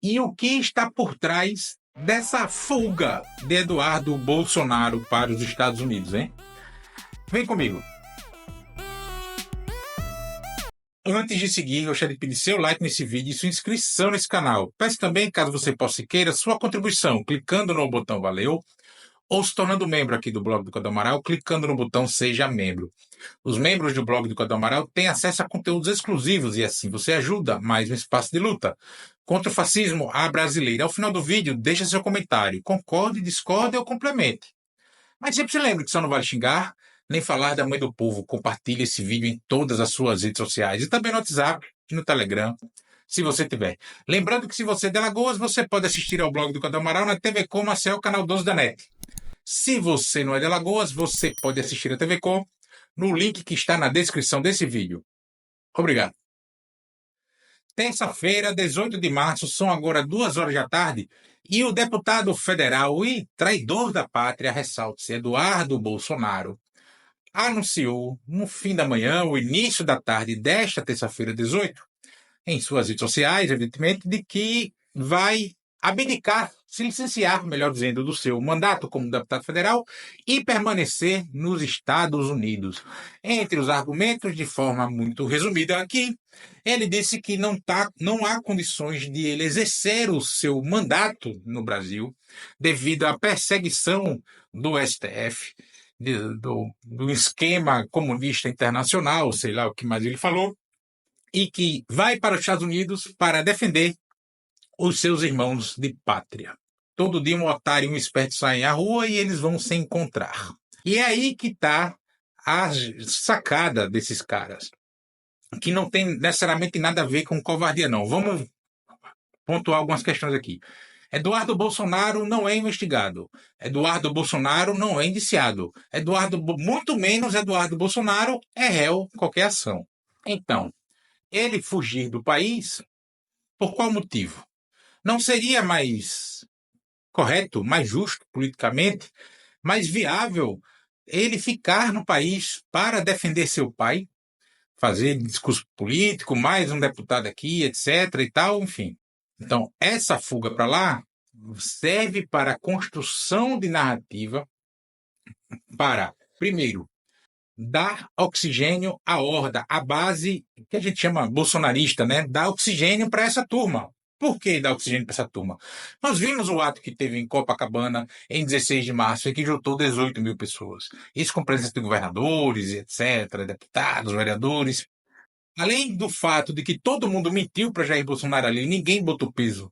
e o que está por trás dessa fuga de Eduardo Bolsonaro para os Estados Unidos, hein? Vem comigo. Antes de seguir, gostaria de pedir seu like nesse vídeo e sua inscrição nesse canal. Peço também, caso você possa e queira, sua contribuição, clicando no botão Valeu, ou se tornando membro aqui do Blog do Cadu Amaral, clicando no botão Seja Membro. Os membros do Blog do Cadu Amaral têm acesso a conteúdos exclusivos e assim você ajuda mais um espaço de luta contra o fascismo à brasileira. Ao final do vídeo, deixa seu comentário. Concorde, discorde ou complemente. Mas sempre se lembre que só não vale xingar, nem falar da mãe do povo. Compartilhe esse vídeo em todas as suas redes sociais e também no WhatsApp e no Telegram, se você tiver. Lembrando que se você é de Alagoas, você pode assistir ao Blog do Cadu Amaral na TV Com Marcel, canal 12 da NET. Se você não é de Alagoas, você pode assistir a TV Com no link que está na descrição desse vídeo. Obrigado. Terça-feira, 18 de março, são agora 2 horas da tarde, e o deputado federal e traidor da pátria, ressalte-se, Eduardo Bolsonaro, anunciou no fim da manhã, o início da tarde desta terça-feira, 18, em suas redes sociais, evidentemente, de que vai abdicar, se licenciar, melhor dizendo, do seu mandato como deputado federal e permanecer nos Estados Unidos. Entre os argumentos, de forma muito resumida aqui, ele disse que não há condições de ele exercer o seu mandato no Brasil devido à perseguição do STF, do esquema comunista internacional, sei lá o que mais ele falou, e que vai para os Estados Unidos para defender os seus irmãos de pátria. Todo dia um otário e um esperto saem à rua e eles vão se encontrar. E é aí que está a sacada desses caras, que não tem necessariamente nada a ver com covardia, não. Vamos pontuar algumas questões aqui. Eduardo Bolsonaro não é investigado. Eduardo Bolsonaro não é indiciado. Muito menos Eduardo Bolsonaro é réu em qualquer ação. Então, ele fugir do país, por qual motivo? Não seria mais correto, mais justo politicamente, mais viável ele ficar no país para defender seu pai, fazer discurso político, mais um deputado aqui, etc. e tal, enfim. Então, essa fuga para lá serve para a construção de narrativa para, primeiro, dar oxigênio à horda, à base que a gente chama bolsonarista, né? Dar oxigênio para essa turma. Por que dar oxigênio para essa turma? Nós vimos o ato que teve em Copacabana em 16 de março, e que juntou 18 mil pessoas. Isso com presença de governadores, etc., deputados, vereadores. Além do fato de que todo mundo mentiu para Jair Bolsonaro ali, ninguém botou peso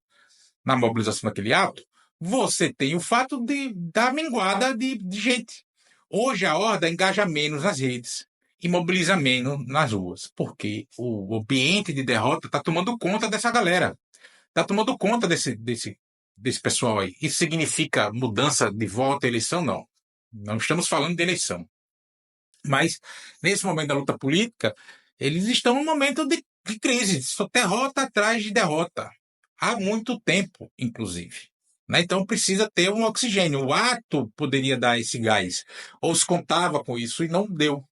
na mobilização daquele ato, você tem o fato da minguada de gente. Hoje a horda engaja menos nas redes e mobiliza menos nas ruas, porque o ambiente de derrota está tomando conta dessa galera. Está tomando conta desse pessoal aí. Isso significa mudança de voto, eleição? Não. Não estamos falando de eleição. Mas, nesse momento da luta política, eles estão num momento de crise, só derrota atrás de derrota. Há muito tempo, inclusive. Né? Então, precisa ter um oxigênio. O ato poderia dar esse gás. Ou se contava com isso e não deu.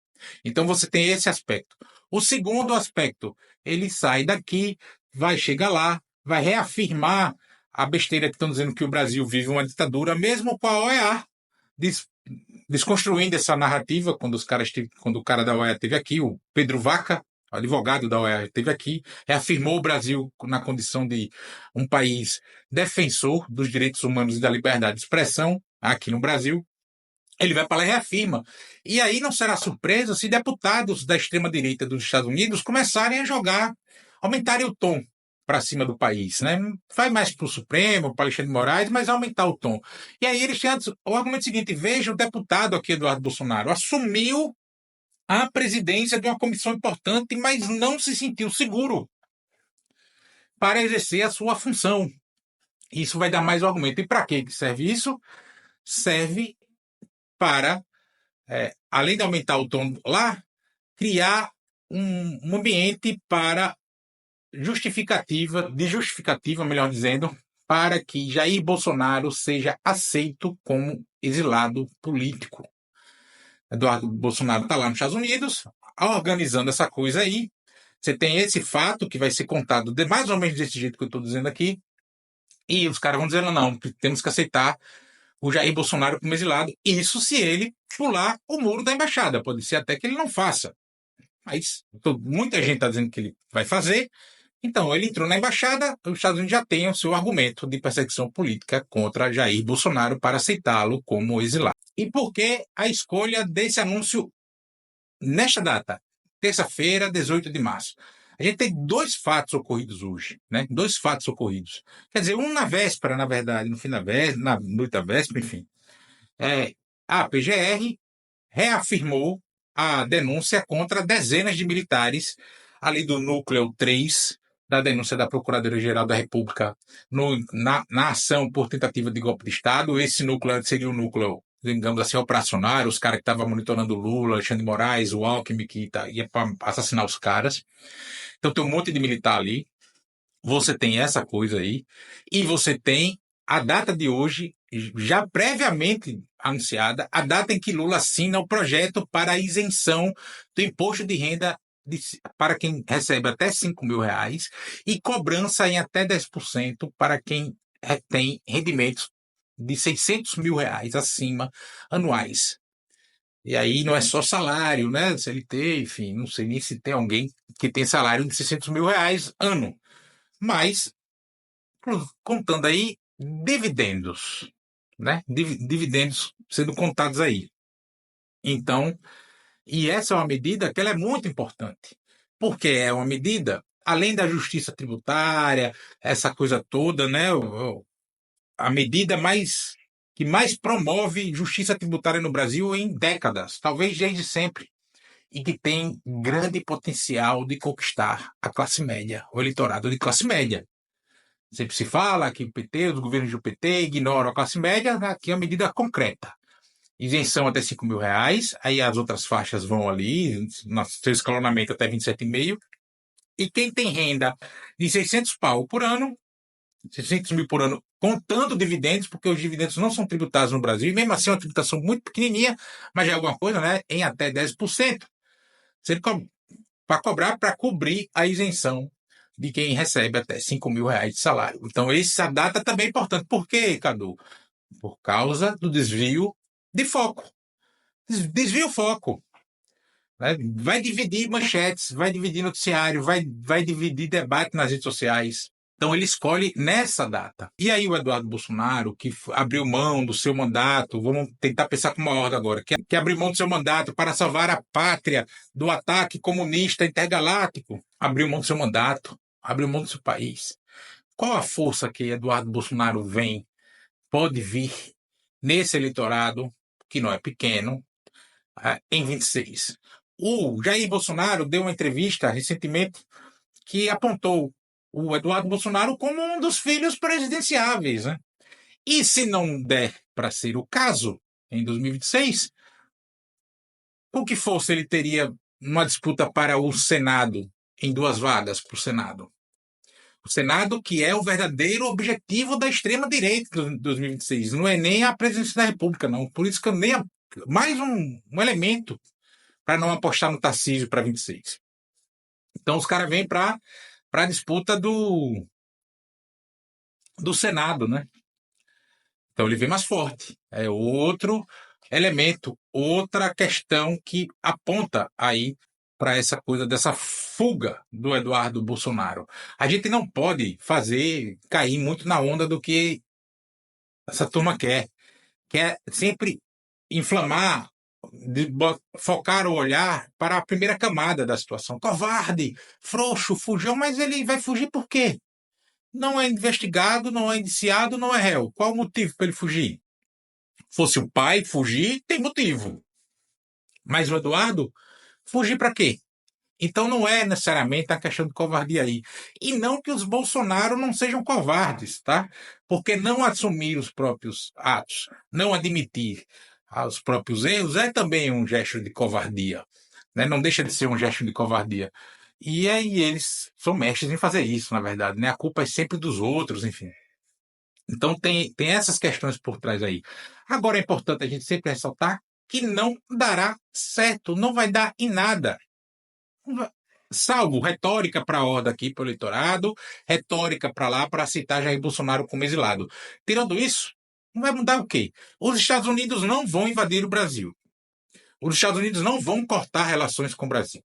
Então, você tem esse aspecto. O segundo aspecto, ele sai daqui, vai chegar lá, vai reafirmar a besteira que estão dizendo que o Brasil vive uma ditadura, mesmo com a OEA, desconstruindo essa narrativa, quando o cara da OEA esteve aqui, o Pedro Vaca, o advogado da OEA, esteve aqui, reafirmou o Brasil na condição de um país defensor dos direitos humanos e da liberdade de expressão, aqui no Brasil. Ele vai para lá e reafirma. E aí não será surpresa se deputados da extrema-direita dos Estados Unidos começarem a jogar, aumentarem o tom para cima do país, né? Vai mais para o Supremo, para Alexandre de Moraes, mas aumentar o tom. E aí eles têm o argumento seguinte: veja, o deputado aqui, Eduardo Bolsonaro, assumiu a presidência de uma comissão importante, mas não se sentiu seguro para exercer a sua função. Isso vai dar mais argumento. E para que serve isso? Serve para, além de aumentar o tom lá, criar um ambiente para justificativa, melhor dizendo, para que Jair Bolsonaro seja aceito como exilado político. Eduardo Bolsonaro está lá nos Estados Unidos, organizando essa coisa aí. Você tem esse fato que vai ser contado de mais ou menos desse jeito que eu estou dizendo aqui, E os caras vão dizer, não, temos que aceitar o Jair Bolsonaro como exilado. Isso se ele pular o muro da embaixada. Pode ser até que ele não faça. Mas muita gente está dizendo que ele vai fazer. Então, ele entrou na embaixada, os Estados Unidos já têm o seu argumento de perseguição política contra Jair Bolsonaro para aceitá-lo como exilado. E por que a escolha desse anúncio nesta data? Terça-feira, 18 de março. A gente tem dois fatos ocorridos hoje, né? Dois fatos ocorridos. Quer dizer, um na véspera, na verdade, no fim da véspera, na noite da véspera, enfim. A PGR reafirmou a denúncia contra dezenas de militares ali do núcleo 3 da denúncia da Procuradoria-Geral da República na ação por tentativa de golpe de Estado. Esse núcleo seria o núcleo, digamos assim, operacional, os caras que estavam monitorando o Lula, Alexandre de Moraes, o Alckmin, que ia para assassinar os caras. Então tem um monte de militar ali. Você tem essa coisa aí. E você tem a data de hoje, já previamente anunciada, a data em que Lula assina o projeto para a isenção do imposto de renda para quem recebe até 5 mil reais e cobrança em até 10% para quem tem rendimentos de 600 mil reais acima anuais. E aí não é só salário, né? CLT, enfim, não sei nem se tem alguém que tem salário de 600 mil reais ano. Mas, contando aí, dividendos, né? Dividendos sendo contados aí. Então, e essa é uma medida que ela é muito importante, porque é uma medida, além da justiça tributária, essa coisa toda, né? A medida que mais promove justiça tributária no Brasil em décadas, talvez desde sempre, e que tem grande potencial de conquistar a classe média, o eleitorado de classe média. Sempre se fala que o PT, os governos do PT ignoram a classe média, aqui é uma medida concreta. Isenção até 5 mil reais, aí as outras faixas vão ali, no seu escalonamento até 27,5. E quem tem renda de 600 pau por ano, 600 mil por ano, contando dividendos, porque os dividendos não são tributados no Brasil, e mesmo assim é uma tributação muito pequenininha, mas já é alguma coisa, né? Em até 10%. Para cobrar, para cobrir a isenção de quem recebe até 5 mil reais de salário. Então, essa data também é importante. Por quê, Cadu? Por causa do desvio de foco. Desvia o foco. Né? Vai dividir manchetes, vai dividir noticiário, vai dividir debate nas redes sociais. Então ele escolhe nessa data. E aí o Eduardo Bolsonaro, que abriu mão do seu mandato, vamos tentar pensar com uma ordem agora, que abriu mão do seu mandato para salvar a pátria do ataque comunista intergaláctico, abriu mão do seu mandato, abriu mão do seu país. Qual a força que Eduardo Bolsonaro pode vir nesse eleitorado, que não é pequeno, em 26? O Jair Bolsonaro deu uma entrevista recentemente que apontou o Eduardo Bolsonaro como um dos filhos presidenciáveis. Né? E se não der para ser o caso, em 2026, o que fosse ele teria uma disputa para o Senado, em 2 vagas para o Senado. O Senado, que é o verdadeiro objetivo da extrema-direita em 2026. Não é nem a presidência da República, não. Por isso que eu nem... Mais um elemento para não apostar no Tarcísio para 26. Então os caras vêm para a disputa do Senado, né? Então ele vem mais forte. É outro elemento, outra questão que aponta aí para essa coisa dessa fuga do Eduardo Bolsonaro. A gente não pode cair muito na onda do que essa turma quer. Quer sempre inflamar, focar o olhar para a primeira camada da situação. Covarde, frouxo, fugiu, mas ele vai fugir por quê? Não é investigado, não é indiciado, não é réu. Qual o motivo para ele fugir? Fosse o pai fugir, tem motivo. Mas o Eduardo, fugir para quê? Então não é necessariamente a questão de covardia aí. E não que os Bolsonaro não sejam covardes, tá? Porque não assumir os próprios atos, não admitir os próprios erros é também um gesto de covardia. Né? Não deixa de ser um gesto de covardia. E aí eles são mestres em fazer isso, na verdade. Né? A culpa é sempre dos outros, enfim. Então tem essas questões por trás aí. Agora é importante a gente sempre ressaltar que não dará certo, não vai dar em nada. salvo retórica para a horda aqui para o eleitorado, retórica para lá para citar Jair Bolsonaro como exilado. Tirando isso, não vai mudar o quê? Os Estados Unidos não vão invadir o Brasil. Os Estados Unidos não vão cortar relações com o Brasil.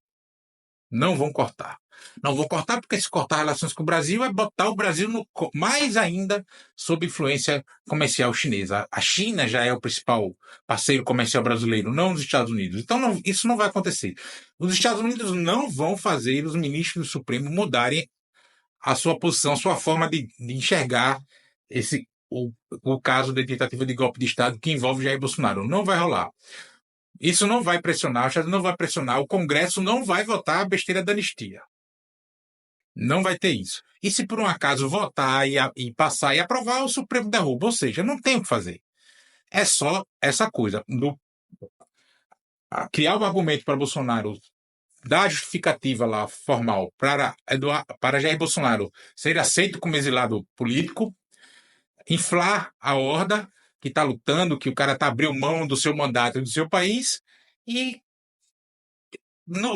Não vão cortar. Não vão cortar porque se cortar relações com o Brasil é botar o Brasil mais ainda sob influência comercial chinesa. A China já é o principal parceiro comercial brasileiro, não os Estados Unidos. Então isso não vai acontecer. Os Estados Unidos não vão fazer os ministros do Supremo mudarem a sua posição, a sua forma de enxergar o caso da tentativa de golpe de Estado que envolve Jair Bolsonaro. Não vai rolar. Isso não vai pressionar, o Estado não vai pressionar, o Congresso não vai votar a besteira da anistia. Não vai ter isso. E se por um acaso votar e passar e aprovar, o Supremo derruba. Ou seja, não tem o que fazer. É só essa coisa. Criar o argumento para Bolsonaro, dar a justificativa lá formal para Jair Bolsonaro ser aceito como exilado político, inflar a horda que está lutando, que o cara está abrindo mão do seu mandato e do seu país, e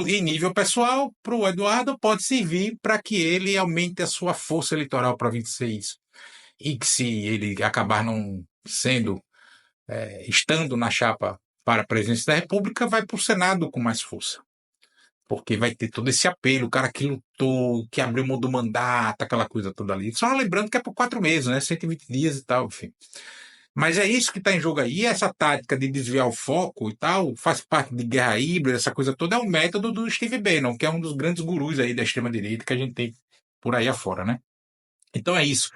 em nível pessoal, para o Eduardo, pode servir para que ele aumente a sua força eleitoral para 26. E que se ele acabar não sendo, estando na chapa para a presidência da República, vai para o Senado com mais força. Porque vai ter todo esse apelo, o cara que lutou, que abriu mão do mandato, aquela coisa toda ali. Só lembrando que é por 4 meses, né? 120 dias e tal, enfim. Mas é isso que está em jogo aí, essa tática de desviar o foco e tal, faz parte de guerra híbrida, essa coisa toda, é um método do Steve Bannon, que é um dos grandes gurus aí da extrema-direita que a gente tem por aí afora, né? Então é isso.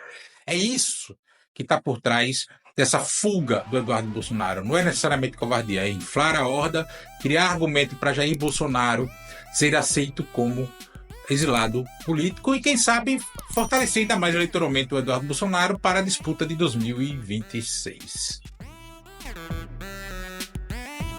É isso que está por trás dessa fuga do Eduardo Bolsonaro. Não é necessariamente covardia, é inflar a horda, criar argumento para Jair Bolsonaro ser aceito como exilado político e, quem sabe, fortalecer ainda mais eleitoralmente o Eduardo Bolsonaro para a disputa de 2026.